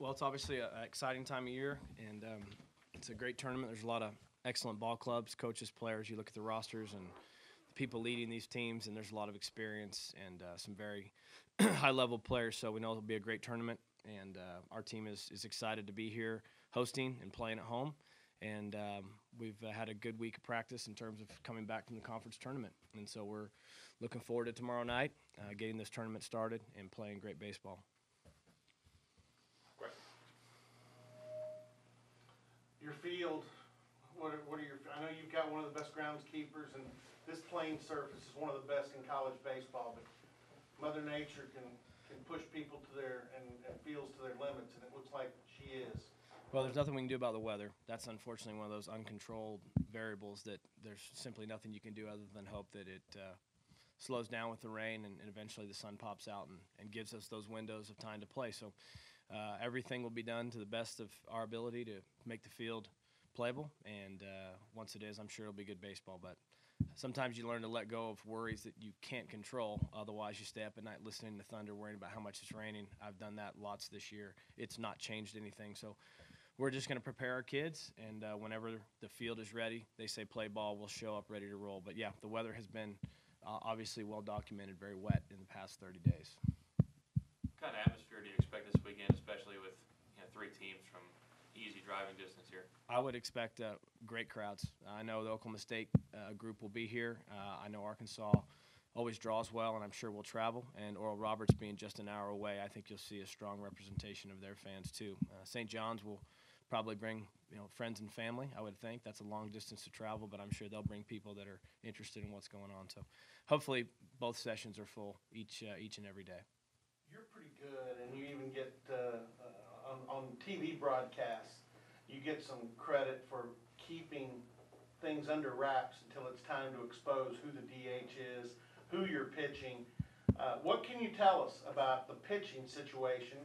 Well, it's obviously an exciting time of year, and it's a great tournament. There's a lot of excellent ball clubs, coaches, players. You look at the rosters and the people leading these teams, and there's a lot of experience and some very high-level players. So we know it'll be a great tournament, and our team is excited to be here hosting and playing at home. And we've had a good week of practice in terms of coming back from the conference tournament. And so we're looking forward to tomorrow night, getting this tournament started and playing great baseball. Your field, what are your? I know you've got one of the best groundskeepers, and this playing surface is one of the best in college baseball. But Mother Nature can push people to their and fields to their limits, and it looks like she is. Well, there's nothing we can do about the weather. That's unfortunately one of those uncontrolled variables that there's simply nothing you can do other than hope that it slows down with the rain and eventually the sun pops out and gives us those windows of time to play. So everything will be done to the best of our ability to make the field playable. And once it is, I'm sure it'll be good baseball. But sometimes you learn to let go of worries that you can't control. Otherwise, you stay up at night listening to thunder, worrying about how much it's raining. I've done that lots this year. It's not changed anything. So we're just going to prepare our kids, and whenever the field is ready, they say play ball, we'll show up ready to roll. But, yeah, the weather has been obviously well documented, very wet in the past 30 days. What kind of atmosphere do you expect this weekend, especially with three teams from easy driving distance here? I would expect great crowds. I know the Oklahoma State group will be here. I know Arkansas always draws well, and I'm sure we'll travel. And Oral Roberts being just an hour away, I think you'll see a strong representation of their fans too. St. John's will probably bring friends and family, I would think. That's a long distance to travel, but I'm sure they'll bring people that are interested in what's going on. So hopefully both sessions are full each and every day. You're pretty good, and you even get on TV broadcasts, you get some credit for keeping things under wraps until it's time to expose who the DH is, who you're pitching. What can you tell us about the pitching situation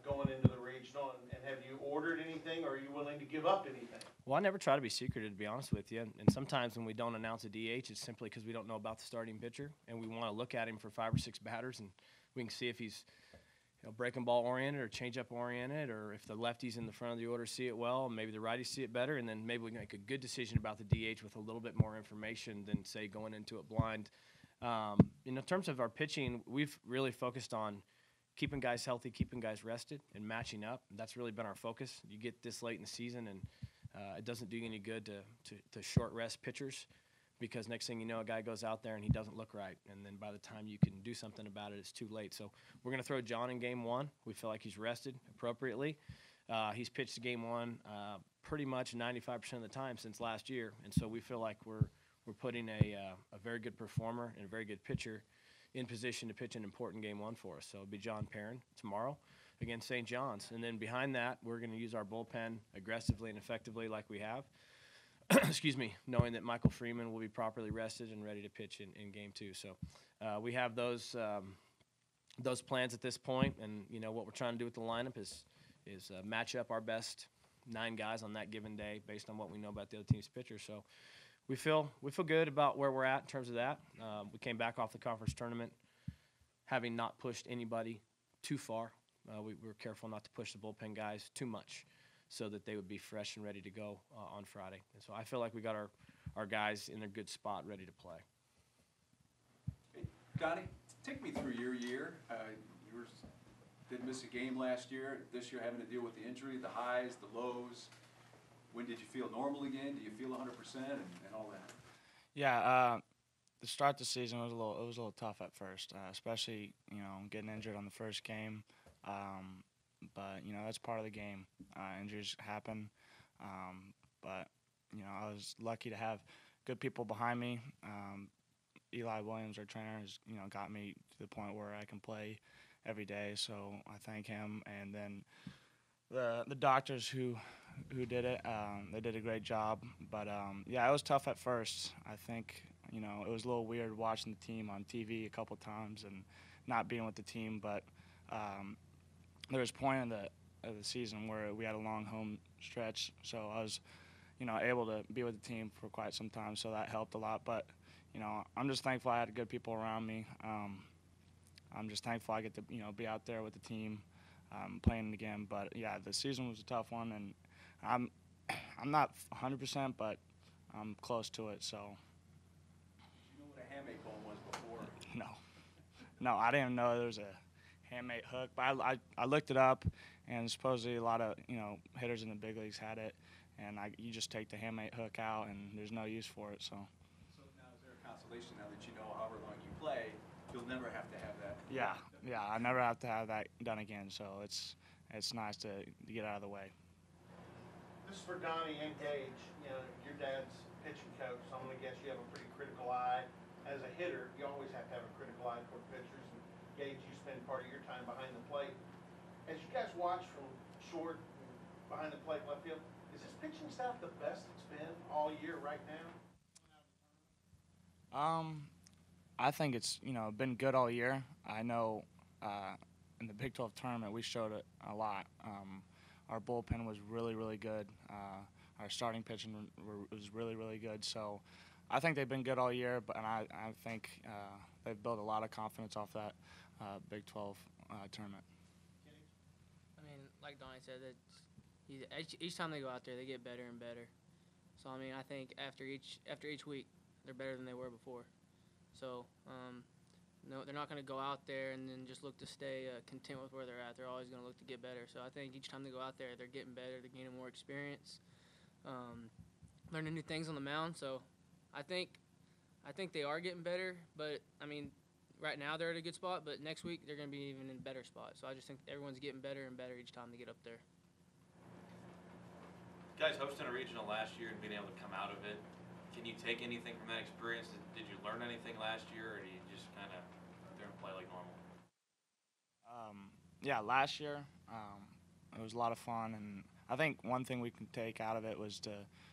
going into the regional, and have you ordered anything, or are you willing to give up anything? Well, I never try to be secretive, to be honest with you. And sometimes when we don't announce a DH, it's simply because we don't know about the starting pitcher, and we want to look at him for 5 or 6 batters, and we can see if he's breaking ball oriented or changeup oriented, or if the lefties in the front of the order see it well, maybe the righties see it better, and then maybe we can make a good decision about the DH with a little bit more information than, say, going into it blind. In terms of our pitching, we've really focused on keeping guys healthy, keeping guys rested, and matching up. That's really been our focus. You get this late in the season, and it doesn't do you any good to short rest pitchers, because next thing you know, a guy goes out there and he doesn't look right, and then by the time you can do something about it, it's too late. So we're going to throw John in game 1. We feel like he's rested appropriately. He's pitched game 1 pretty much 95% of the time since last year, and so we feel like we're putting a very good performer and a very good pitcher in position to pitch an important game 1 for us. So it'll be John Perrin tomorrow against St. John's. And then behind that, we're going to use our bullpen aggressively and effectively like we have. Excuse me, knowing that Michael Freeman will be properly rested and ready to pitch in game 2. So we have those plans at this point, and what we're trying to do with the lineup is match up our best 9 guys on that given day based on what we know about the other team's pitchers. So we feel good about where we're at in terms of that. We came back off the conference tournament having not pushed anybody too far. We were careful not to push the bullpen guys too much, so that they would be fresh and ready to go on Friday. And so I feel like we got our guys in a good spot ready to play. Hey, Connie, take me through your year. You did miss a game last year. This year having to deal with the injury, the highs, the lows. When did you feel normal again? Do you feel 100% and all that? Yeah, to start the season was a little tough at first, especially getting injured on the first game. But that's part of the game. Injuries happen, but I was lucky to have good people behind me. Eli Williams, our trainer, has got me to the point where I can play every day. So I thank him, and then the doctors who did it. They did a great job. But yeah, it was tough at first. I think it was a little weird watching the team on TV a couple times and not being with the team, but. There was a point in the season where we had a long home stretch, so I was, able to be with the team for quite some time, so that helped a lot. But, I'm just thankful I had good people around me. I'm just thankful I get to, be out there with the team. playing again. But yeah, the season was a tough one, and I'm not 100%, but I'm close to it. So Did you know what a hamate bone was before? no, I didn't know there was a handmade hook, but I looked it up, and supposedly a lot of hitters in the big leagues had it, and you just take the handmade hook out, and there's no use for it. So So now is there a consolation now that you know however long you play, you'll never have to have that? yeah, I never have to have that done again. So it's nice to get out of the way. This is for Donnie and Gage. Your dad's pitching coach, so I'm going to guess you have a pretty critical eye. As a hitter, you always have to have a critical eye toward pitchers. And Gage, you spend part of your time behind the plate. As you guys watch from short and behind the plate left field, is this pitching staff the best it's been all year right now? I think it's been good all year. I know in the Big 12 tournament we showed it a lot. Our bullpen was really, really good. Our starting pitching was really, really good. So I think they've been good all year, and I think they've built a lot of confidence off that Big 12 tournament. I mean, like Donnie said, each time they go out there, they get better and better. So I mean, I think after each week, they're better than they were before. So no, they're not going to go out there and then just look to stay content with where they're at. They're always going to look to get better. So I think each time they go out there, they're getting better. They're gaining more experience, learning new things on the mound. So I think they are getting better. But I mean, right now they're at a good spot. But next week they're going to be even in a better spot. So I just think everyone's getting better and better each time they get up there. Guys, hosting a regional last year and being able to come out of it, can you take anything from that experience? Did you learn anything last year, or do you just kind of go there and play like normal? Yeah, last year it was a lot of fun, and I think one thing we can take out of it was to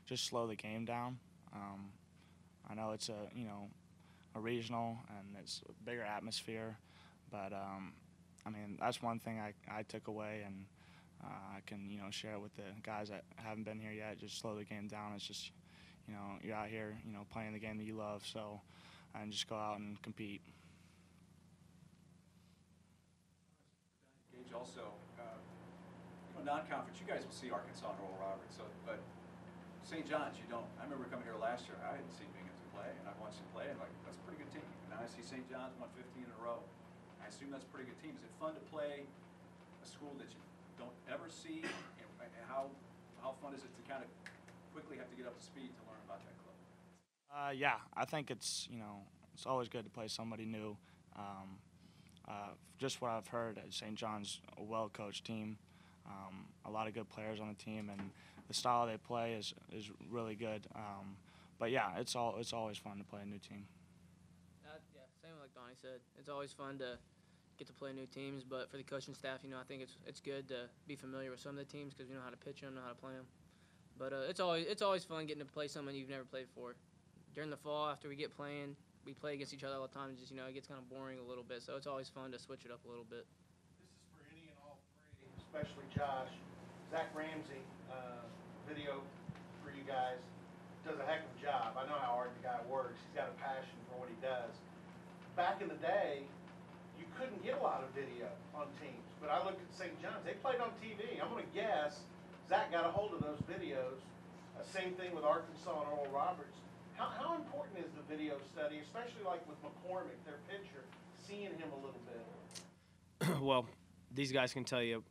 just slow the game down. I know it's a regional and it's a bigger atmosphere, but I mean that's one thing I took away, and I can share it with the guys that haven't been here yet. Just slow the game down. It's just you're out here playing the game that you love, so and just go out and compete. Gage, also, non-conference, you guys will see Arkansas and Oral Roberts, but St. John's, you don't. I remember coming here last year, I hadn't seen Binghamton play, and I watched them play, and that's a pretty good team. And now I see St. John's won 15 in a row. I assume that's a pretty good team. Is it fun to play a school that you don't ever see, and how fun is it to kind of quickly have to get up to speed to learn about that club? Yeah, I think it's it's always good to play somebody new. Just what I've heard, St. John's a well-coached team, a lot of good players on the team, and the style they play is really good. But yeah, it's always fun to play a new team. Yeah, same like Donnie said. It's always fun to get to play new teams, but for the coaching staff, I think it's good to be familiar with some of the teams because we know how to pitch them, know how to play them. But it's always fun getting to play someone you've never played before. During the fall, after we get playing, we play against each other all the time. Just it gets kind of boring a little bit, so it's always fun to switch it up a little bit. This is for any and all three, especially Josh. Zach Ramsey, video for you guys, does a heck of a job. I know how hard the guy works. He's got a passion for what he does. Back in the day, you couldn't get a lot of video on teams, but I looked at St. John's. They played on TV. I'm going to guess Zach got a hold of those videos. Same thing with Arkansas and Oral Roberts. How important is the video study, especially like with McCormick, their pitcher, seeing him a little bit? Well, these guys can tell you,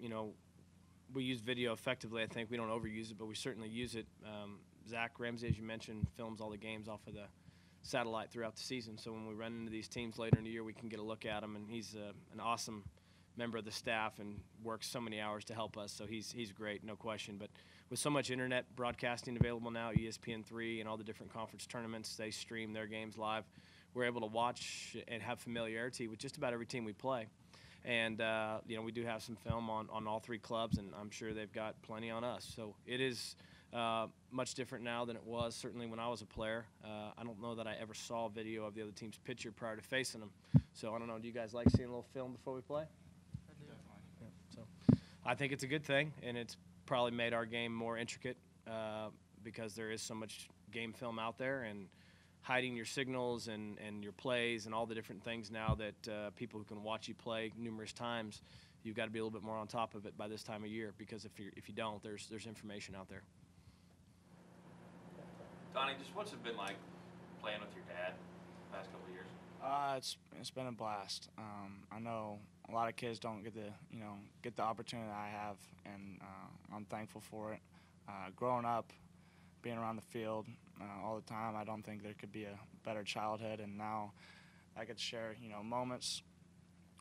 we use video effectively. I think we don't overuse it, but we certainly use it. Zach Ramsey, as you mentioned, films all the games off of the satellite throughout the season. So when we run into these teams later in the year, we can get a look at him, and he's an awesome member of the staff and works so many hours to help us. So he's great, no question. But with so much internet broadcasting available now, ESPN3 and all the different conference tournaments, they stream their games live. We're able to watch and have familiarity with just about every team we play. And, we do have some film on all three clubs, and I'm sure they've got plenty on us. So it is much different now than it was certainly when I was a player. I don't know that I ever saw video of the other team's pitcher prior to facing them. So I don't know, do you guys like seeing a little film before we play? I do. Yeah, so I think it's a good thing, and it's probably made our game more intricate because there is so much game film out there, and hiding your signals and your plays and all the different things now that people who can watch you play numerous times, you've got to be a little bit more on top of it by this time of year, because if you don't, there's information out there. Donnie, just what's it been like playing with your dad the past couple of years? It's been a blast. I know a lot of kids don't get the opportunity I have, and I'm thankful for it. Growing up, being around the field all the time, I don't think there could be a better childhood, and now I get to share moments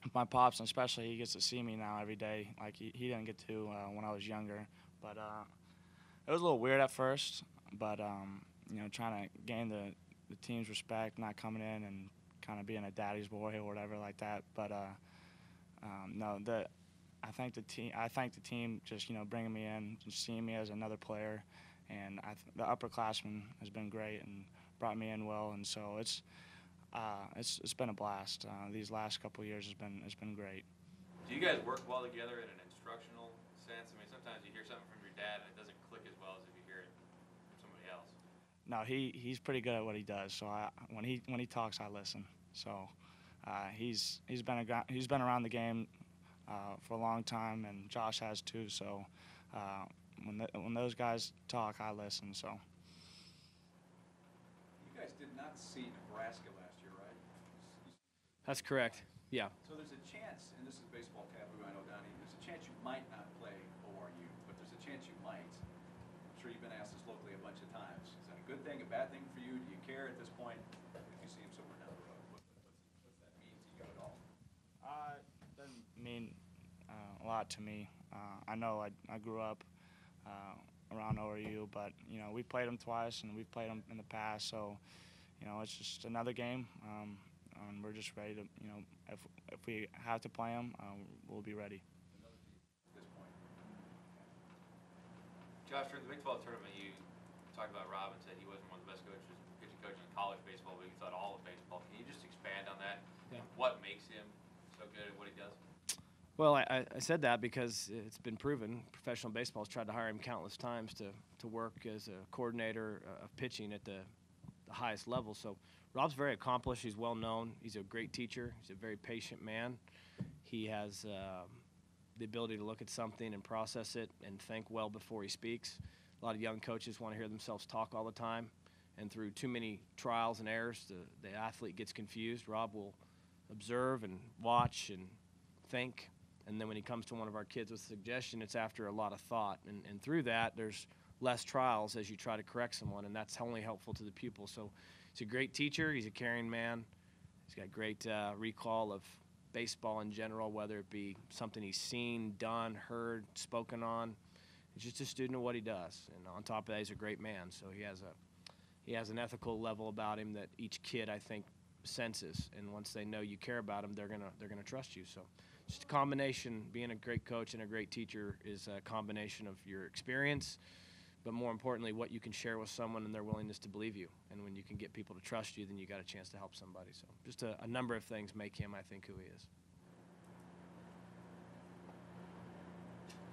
with my pops, and especially he gets to see me now every day like he didn't get to when I was younger. But it was a little weird at first, but trying to gain the team's respect, not coming in and kind of being a daddy's boy or whatever like that. But no, I thank the team just bringing me in, just seeing me as another player, and the upperclassmen has been great and brought me in well, and so it's been a blast. These last couple of years has been great. Do you guys work well together in an instructional sense? I mean, sometimes you hear something from your dad and it doesn't click as well as if you hear it from somebody else. No, he's pretty good at what he does. So when he talks, I listen. So he's been around the game for a long time, and Josh has too. So when those guys talk, I listen. So. You guys did not see Nebraska last year, right? That's correct. Yeah. So there's a chance, and this is baseball taboo, I know, Donnie, there's a chance you might not play ORU, but there's a chance you might. I'm sure you've been asked this locally a bunch of times. Is that a good thing, a bad thing for you? Do you care at this point if you see him somewhere down the road? What's that mean to you at all? It doesn't mean a lot to me. I know I grew up around ORU, but we played them twice and we've played them in the past, so it's just another game, and we're just ready to if we have to play them, we'll be ready. At this point. Josh, during the Big 12 tournament, you talked about Rob and said he wasn't one of the best pitching coaches in college baseball, but you thought all of baseball. Can you just expand on that? Yeah. What makes him so good at what he does? Well, I said that because it's been proven. Professional baseball has tried to hire him countless times to work as a coordinator of pitching at the highest level. So Rob's very accomplished. He's well known. He's a great teacher. He's a very patient man. He has the ability to look at something and process it and think well before he speaks. A lot of young coaches want to hear themselves talk all the time, and through too many trials and errors, the athlete gets confused. Rob will observe and watch and think. And then when he comes to one of our kids with a suggestion, it's after a lot of thought. And through that, there's less trials as you try to correct someone, and that's only helpful to the pupil. So he's a great teacher. He's a caring man. He's got great recall of baseball in general, whether it be something he's seen, done, heard, spoken on. He's just a student of what he does. And on top of that, he's a great man. So he has an ethical level about him that each kid, I think, senses. And once they know you care about them, they're gonna trust you. So just a combination. Being a great coach and a great teacher is a combination of your experience, but more importantly, what you can share with someone and their willingness to believe you. And when you can get people to trust you, then you got a chance to help somebody. So just a number of things make him, I think, who he is.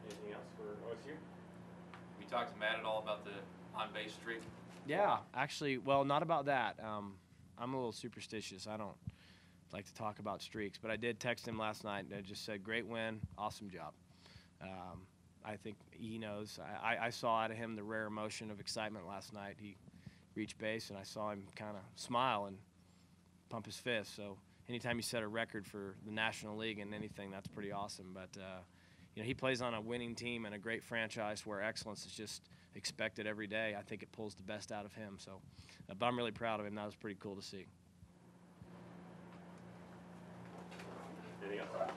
Anything else for OSU? Have you talked to Matt at all about the on-base streak? Yeah, actually, well, not about that. I'm a little superstitious. I don't like to talk about streaks, but I did text him last night, and I just said, great win, awesome job. I think he knows. I saw out of him the rare emotion of excitement last night. He reached base, and I saw him kind of smile and pump his fist. So anytime you set a record for the National League in anything, that's pretty awesome. But, he plays on a winning team and a great franchise where excellence is just expected every day. I think it pulls the best out of him. So, but I'm really proud of him. That was pretty cool to see. Anything else?